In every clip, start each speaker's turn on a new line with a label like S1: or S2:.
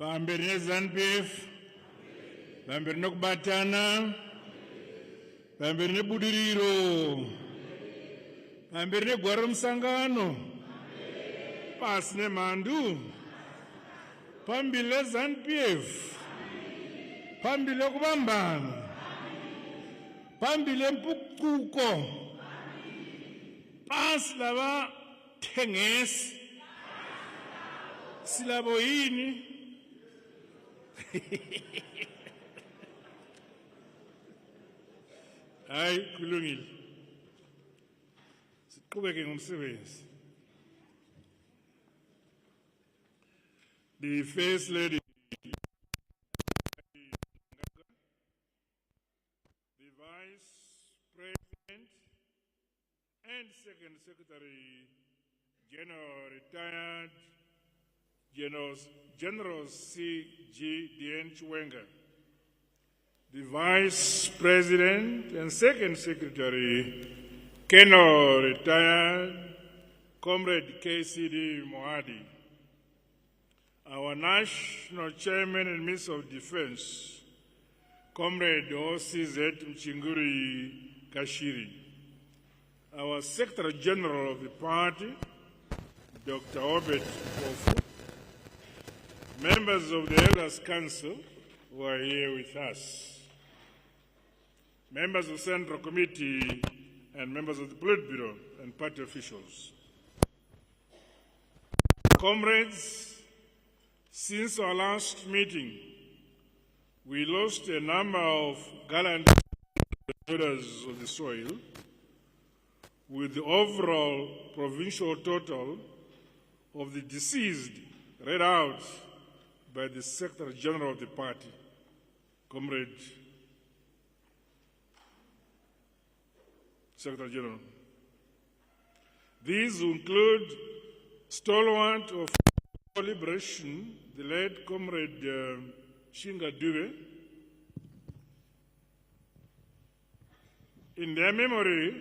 S1: Bambiri neZANU-PF, bambiri nokubatana, bambiri nebudiriro, bambiri negwaro romusangano, pasi nemhandu, pambili leZANU-PF, pambili lekubambana, pambili lempucuko, pasi lavathengesi, silabo yini? Hayi kulungile. Siqhubeke ngomsebenzi. The First Lady, the Vice President and Second Secretary General retired General C.G. Dien Chiwenga, the Vice President and Second Secretary, Colonel retired Comrade K.C.D. Mohadi, our National Chairman and Minister of Defense, Comrade O.C.Z. Mchinguri Kashiri, our Secretary General of the party, Dr. Obed Kofu, members of the Elders Council who are here with us, members of the Central Committee and members of the Politburo and party officials. Comrades, since our last meeting, we lost a number of gallant soldiers of the soil, with the overall provincial total of the deceased read out by the Secretary General of the party, Comrade Secretary General. These include stalwart of liberation, the late Comrade Shinga Dube. In their memory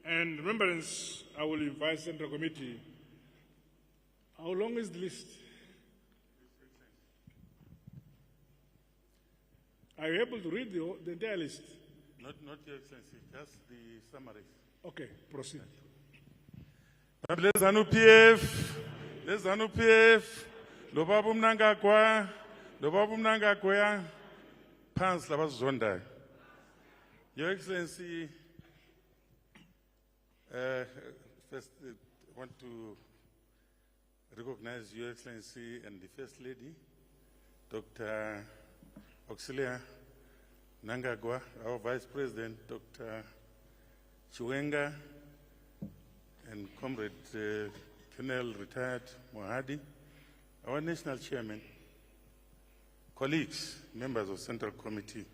S1: and remembrance, I will invite Central Committee. How long is the list? Are you able to read the entire list?
S2: Not Your Excellency, just the summaries.
S1: Okay, proceed.
S2: Les ZANU-PF, Lobabu Mnangagwa, Pans Labazonda. Your Excellency, first I want to recognize Your Excellency and the First Lady, Dr. Auxilia Nangagwa, our Vice President, Dr. Chiwenga, and Comrade Colonel Retired Mohadi, our National Chairman, colleagues, members of Central Committee.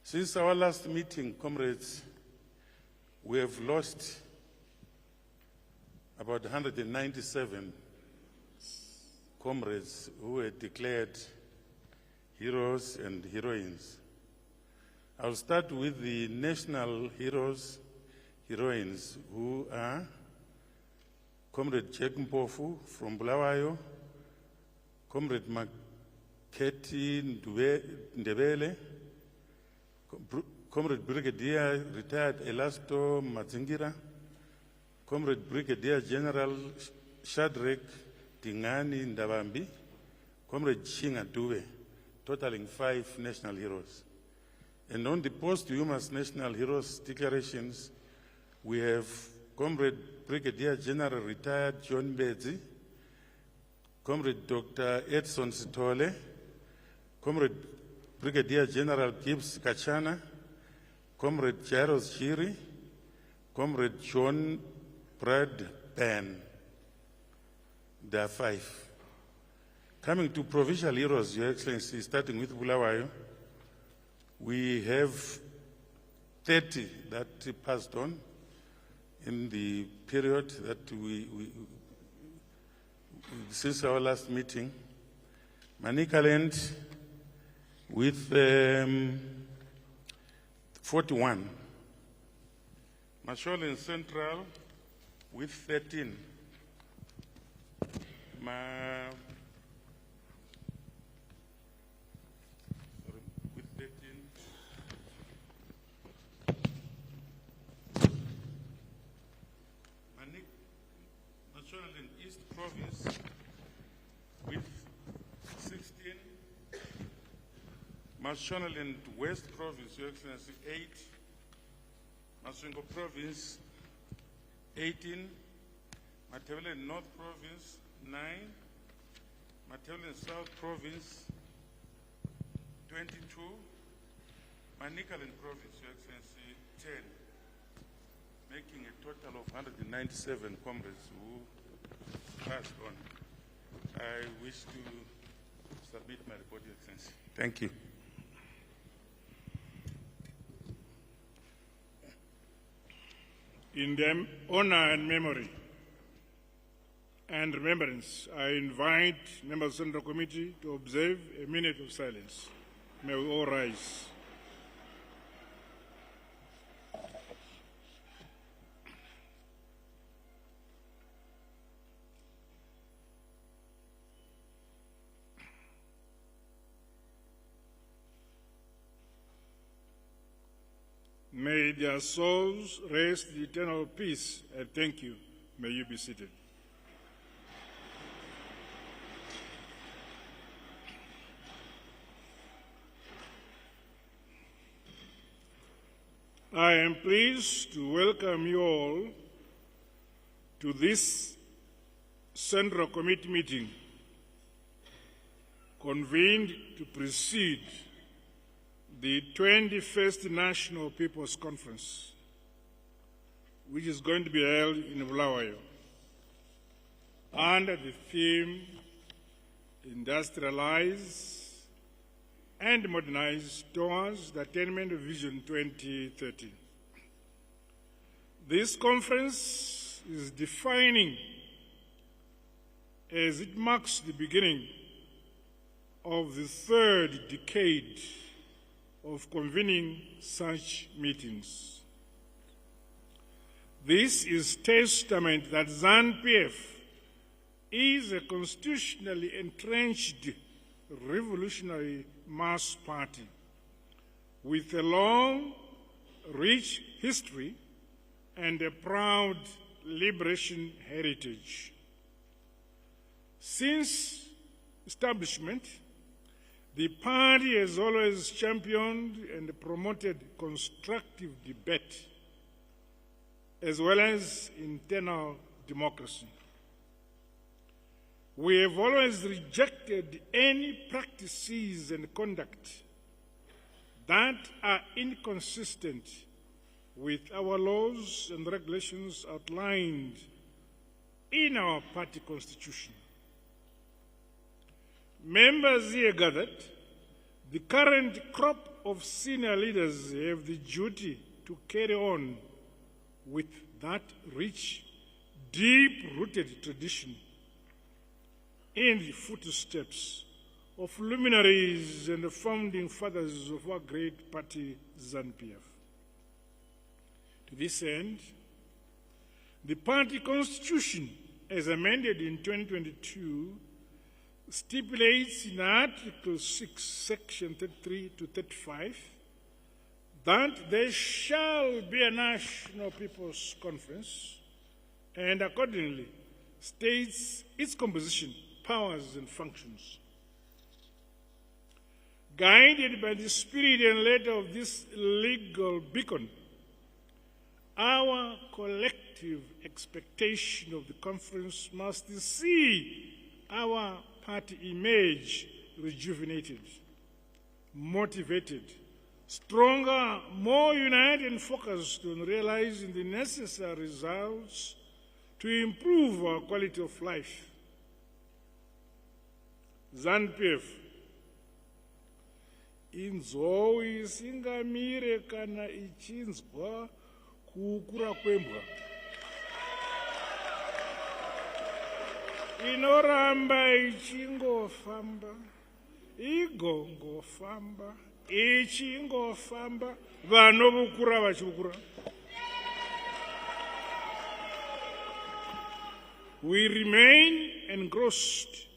S2: Since our last meeting, comrades, we have lost about 197 comrades who were declared heroes and heroines. I'll start with the national heroes, heroines, who are Comrade Jack Mpofu from Bulawayo, Comrade Maketi Ndebele, Comrade Brigadier retired Elasto Matzingira, Comrade Brigadier General Shadrach Tingani Ndabambi, Comrade Shinga Dube, totaling 5 national heroes. And on the posthumous national heroes declarations, we have Comrade Brigadier General retired John Bedzi, Comrade Dr. Edson Sitole, Comrade Brigadier General Gibbs Kachana, Comrade Jairus Shiri, Comrade John Brad Ben. There are 5. Coming to provincial heroes, Your Excellency, starting with Bulawayo, we have 30 that passed on in the period that we since our last meeting. Manicaland with 41. Masholin Central with 13. Mashonaland East Province with 16. Mashonaland West Province, Your Excellency, 8. Masvingo Province, 18. Matabeleland North Province, 9. Matabeleland South Province, 22. Manicaland Province, Your Excellency, 10. Making a total of 197 comrades who passed on. I wish to submit my report, Your Excellency. Thank you.
S1: In their honor and memory and remembrance, I invite members of the Central Committee to observe a minute of silence. May we all rise. May their souls rest in eternal peace, and thank you. May you be seated. I am pleased to welcome you all to this Central Committee meeting convened to precede the 21st National People's Conference, which is going to be held in Bulawayo, under the theme Industrialize and Modernize Towards the Attainment of Vision 2030. This conference is defining as it marks the beginning of the third decade of convening such meetings. This is testament that ZANU-PF is a constitutionally entrenched revolutionary mass party with a long, rich history and a proud liberation heritage. Since establishment, the party has always championed and promoted constructive debate, as well as internal democracy. We have always rejected any practices and conduct that are inconsistent with our laws and regulations outlined in our party constitution. Members here gathered, the current crop of senior leaders have the duty to carry on with that rich, deep-rooted tradition in the footsteps of luminaries and the founding fathers of our great party, ZANU-PF. To this end, the party constitution, as amended in 2022, stipulates in Article 6, Section 33 to 35, that there shall be a National People's Conference, and accordingly states its composition, powers, and functions. Guided by the spirit and letter of this legal beacon, our collective expectation of the conference must see our party image rejuvenated, motivated, stronger, more united and focused on realizing the necessary results to improve our quality of life. ZANU-PF inzou isingamire kana ichinzwa kukura kwembwa, inoramba ichingofamba, igongofamba, ichingofamba, vanovukura vachivukura. We remain engrossed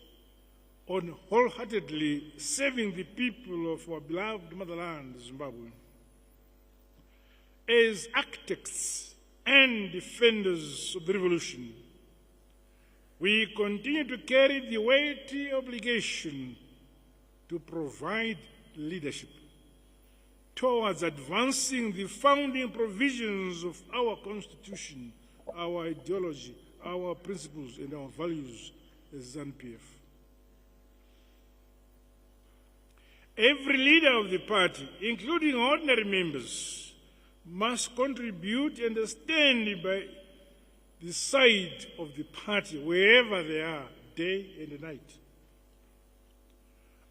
S1: on wholeheartedly serving the people of our beloved motherland, Zimbabwe, as architects and defenders of the revolution. we continue to carry the weighty obligation to provide leadership towards advancing the founding provisions of our Constitution, our ideology, our principles, and our values as ZANU-PF. Every leader of the party, including ordinary members, must contribute and stand by the side of the party wherever they are, day and night.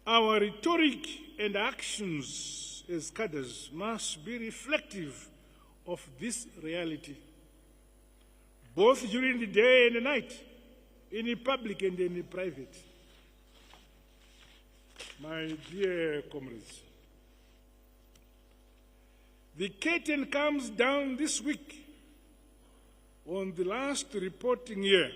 S1: Our rhetoric and actions as cadres must be reflective of this reality, both during the day and the night, in the public and in the private. My dear comrades, the curtain comes down this week on the last reporting year.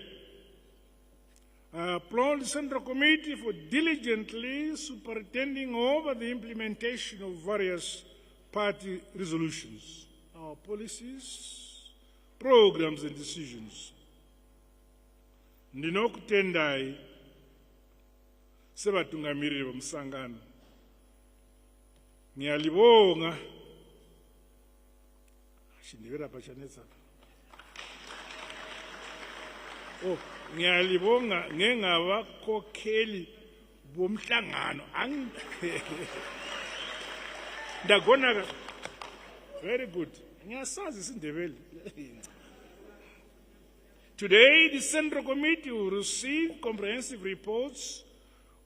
S1: I applaud the Central Committee for diligently superintending over the implementation of various party resolutions, our policies, programs and decisions. Ndinokutendai sebatungamiriri bomsangano. Ngiyalibonga. Shindivera pachanetsa. Oh, ngiyalibonga ngengabakhokheli bomhlangano. Ndagona. Very good. Ngiyasazi isindebele. Today, the Central Committee will receive comprehensive reports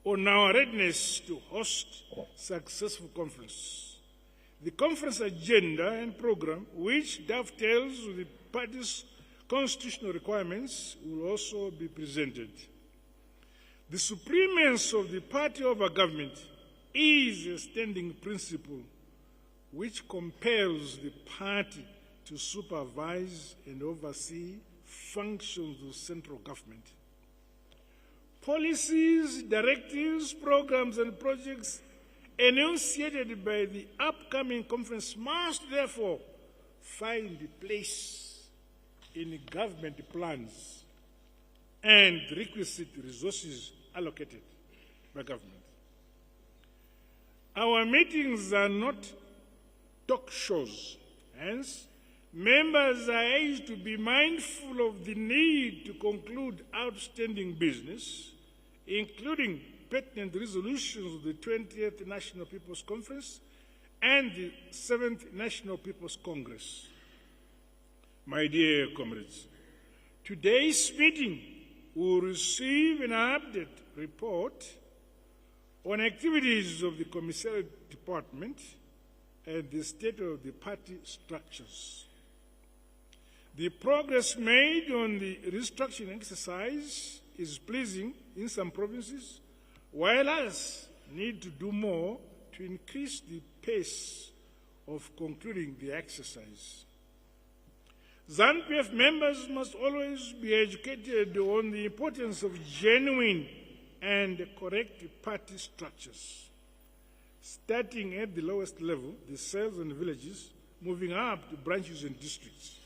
S1: on our readiness to host successful conference. The conference agenda and program, which dovetails with the party's constitutional requirements, will also be presented. The supremacy of the party over government is a standing principle which compels the party to supervise and oversee functions of central government. Policies, directives, programs, and projects enunciated by the upcoming conference must therefore find a place in government plans and requisite resources allocated by government. Our meetings are not talk shows, hence, members are urged to be mindful of the need to conclude outstanding business, including pertinent resolutions of the 20th National People's Conference and the 7th National People's Congress. My dear comrades, today's meeting will receive an update report on activities of the Commissariat Department and the state of the party structures. The progress made on the restructuring exercise is pleasing in some provinces, while others need to do more to increase the pace of concluding the exercise. ZANU-PF members must always be educated on the importance of genuine and correct party structures, starting at the lowest level, the cells and villages, moving up to branches and districts.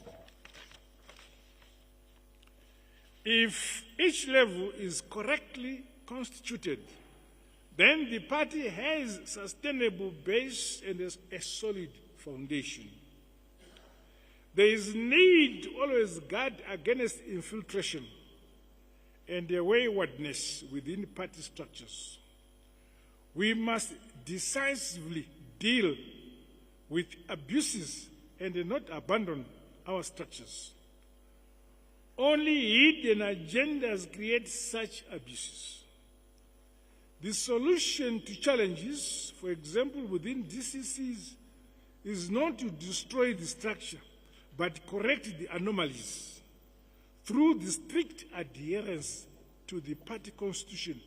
S1: If each level is correctly constituted, then the party has a sustainable base and a solid foundation. There is need to always guard against infiltration and waywardness within party structures. We must decisively deal with abuses and not abandon our structures. Only hidden agendas create such abuses. The solution to challenges, for example, within DCCs, is not to destroy the structure, but correct the anomalies through the strict adherence to the party constitution,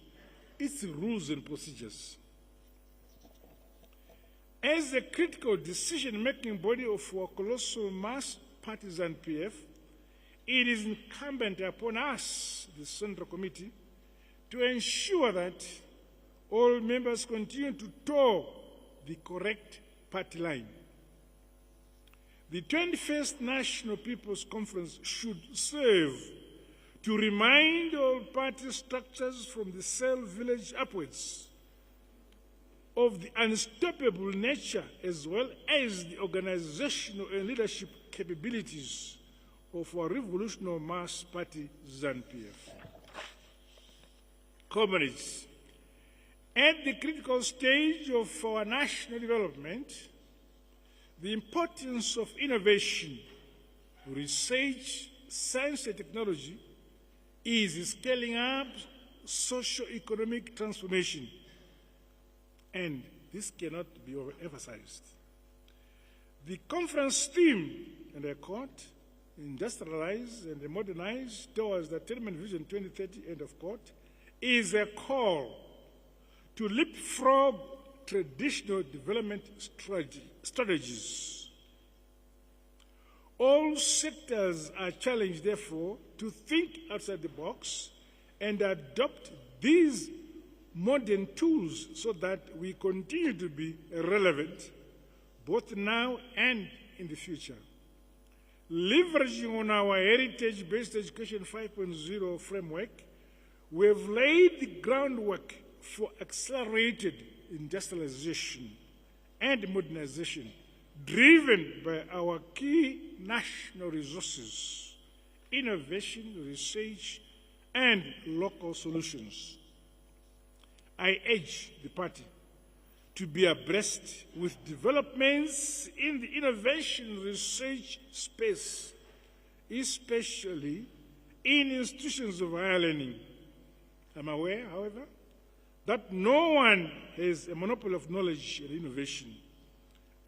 S1: its rules and procedures. As a critical decision-making body of our colossal mass party ZANU-PF, it is incumbent upon us, the Central Committee, to ensure that all members continue to toe the correct party line. The 21st National People's Conference should serve to remind all party structures from the cell village upwards of the unstoppable nature as well as the organizational and leadership capabilities of our revolutionary mass party, ZANU-PF. Comrades, at the critical stage of our national development, the importance of innovation, research, science and technology is scaling up socio-economic transformation, and this cannot be overemphasized. The conference theme, and I quote, industrialize and modernize towards the Attainment Vision 2030, end of quote, is a call to leapfrog traditional development strategies. All sectors are challenged, therefore, to think outside the box and adopt these modern tools so that we continue to be relevant both now and in the future. Leveraging on our heritage-based education 5.0 framework, we have laid the groundwork for accelerated industrialization and modernization, driven by our key national resources, innovation, research, and local solutions. I urge the party to be abreast with developments in the innovation research space, especially in institutions of higher learning. I'm aware, however, that no one has a monopoly of knowledge and innovation.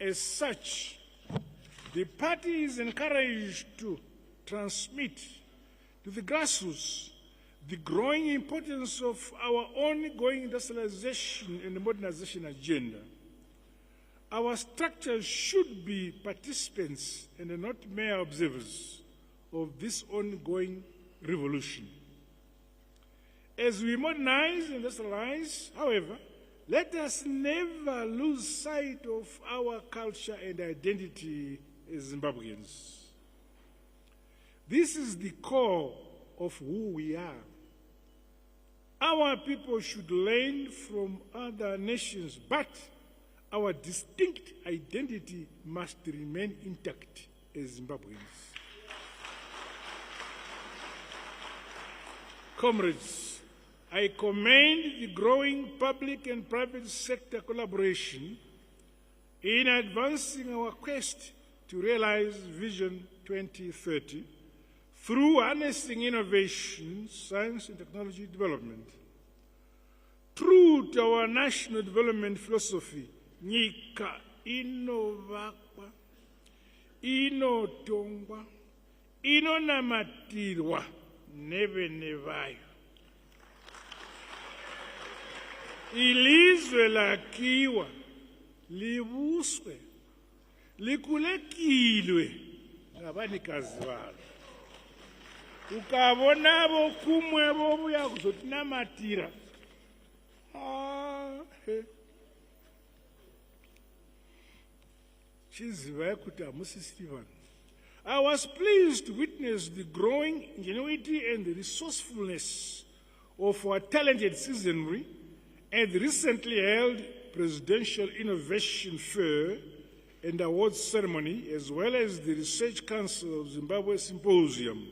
S1: As such, the party is encouraged to transmit to the grassroots the growing importance of our ongoing industrialization and modernization agenda. Our structures should be participants and not mere observers of this ongoing revolution. As we modernize and industrialize, however, let us never lose sight of our culture and identity as Zimbabweans. This is the core of who we are. Our people should learn from other nations, but our distinct identity must remain intact as Zimbabweans. Comrades, I commend the growing public and private sector collaboration in advancing our quest to realize Vision 2030 through harnessing innovation, science and technology development. True to our national development philosophy, nyika inovakwa, inotongwa, inonamatirwa nevene vayo. Ilizwe lakiwa, libuswe, likulekilwe ngabanikazi balo. Ukabona bokumwe bobuya kuzotinamatira. I was pleased to witness the growing ingenuity and the resourcefulness of our talented citizenry at the recently held Presidential Innovation Fair and Awards Ceremony, as well as the Research Council of Zimbabwe Symposium.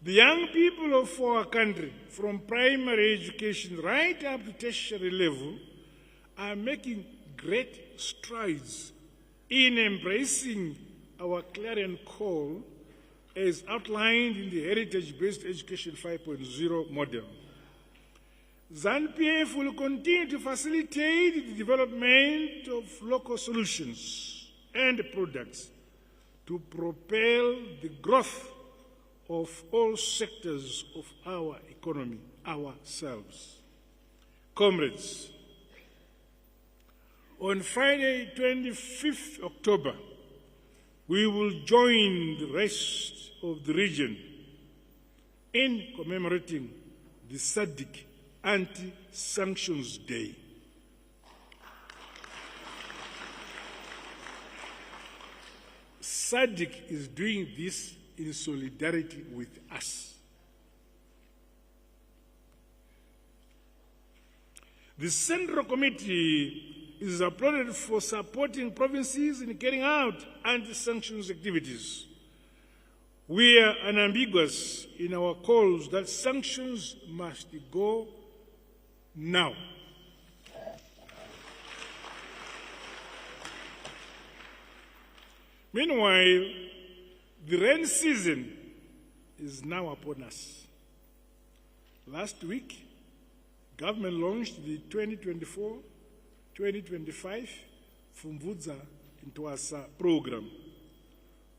S1: The young people of our country, from primary education right up to tertiary level, are making great strides in embracing our clarion call as outlined in the Heritage-Based Education 5.0 model. ZANU-PF will continue to facilitate the development of local solutions and products to propel the growth of all sectors of our economy, ourselves. Comrades, on Friday, 25th October, we will join the rest of the region in commemorating the SADC Anti-Sanctions Day. SADC is doing this in solidarity with us. The Central Committee is applauded for supporting provinces in carrying out anti-sanctions activities. We are unambiguous in our calls that sanctions must go now. Meanwhile, the rain season is now upon us. Last week, government launched the 2024-2025 Fumvudza Ntwasa program,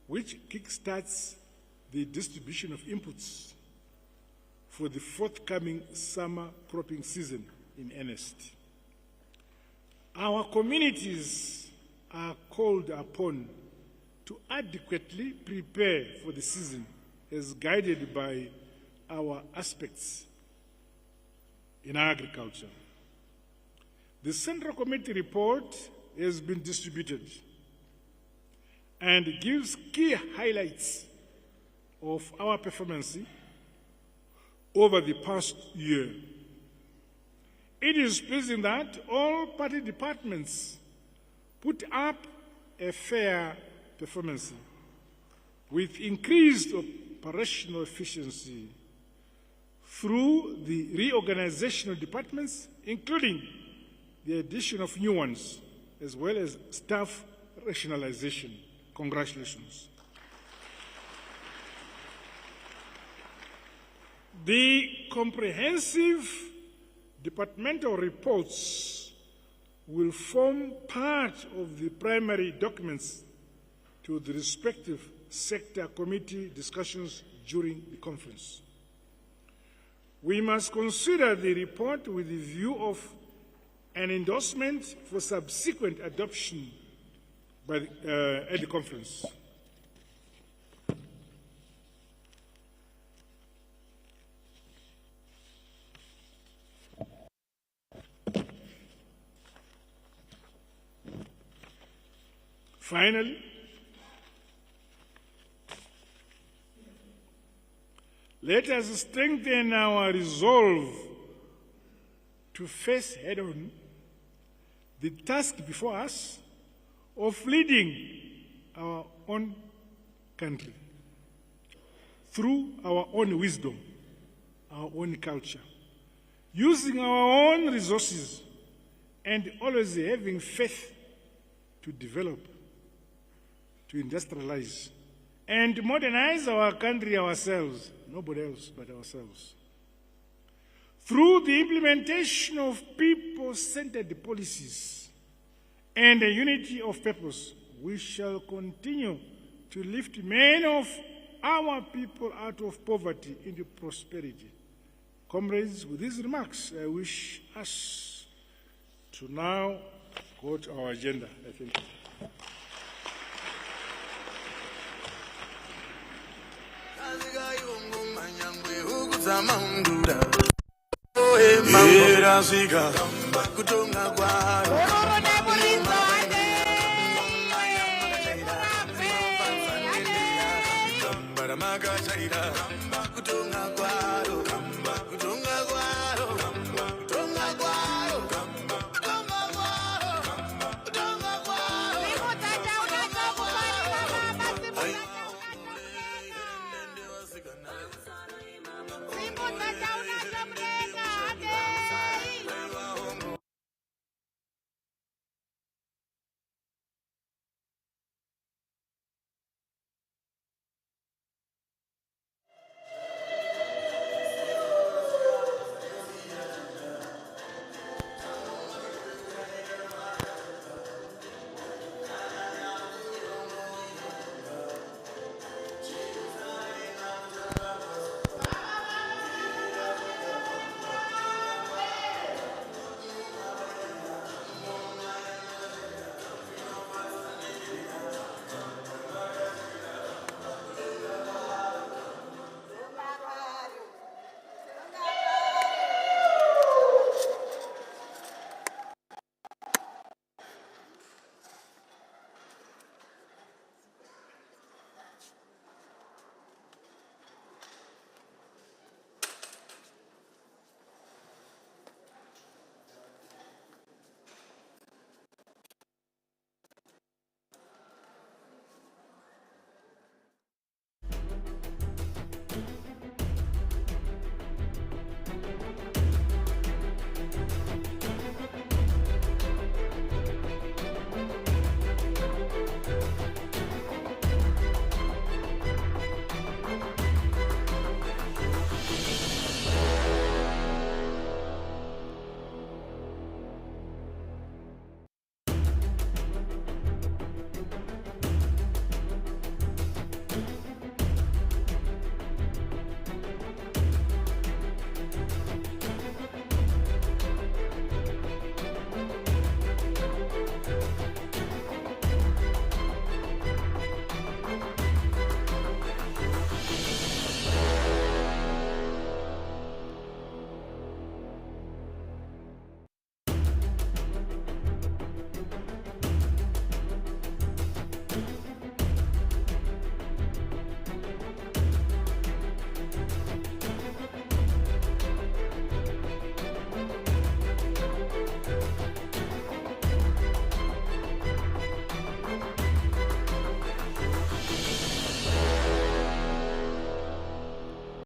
S1: which kickstarts the distribution of inputs for the forthcoming summer cropping season in earnest. Our communities are called upon to adequately prepare for the season as guided by our aspects in agriculture. The Central Committee report has been distributed and gives key highlights of our performance over the past year. It is pleasing that all party departments put up a fair performance with increased operational efficiency through the reorganization of departments, including the addition of new ones, as well as staff rationalization. Congratulations. The comprehensive departmental reports will form part of the primary documents to the respective sector committee discussions during the conference. We must consider the report with the view of an endorsement for subsequent adoption by at the conference. Finally, let us strengthen our resolve to face head-on the task before us of leading our own country through our own wisdom, our own culture, using our own resources, and always having faith to develop, to industrialize, and modernize our country ourselves, nobody else but ourselves. Through the implementation of people-centered policies and a unity of purpose, we shall continue to lift many of our people out of poverty into prosperity. Comrades, with these remarks, I wish us to now go to our agenda. I think.
S3: Era siga kutonga kwa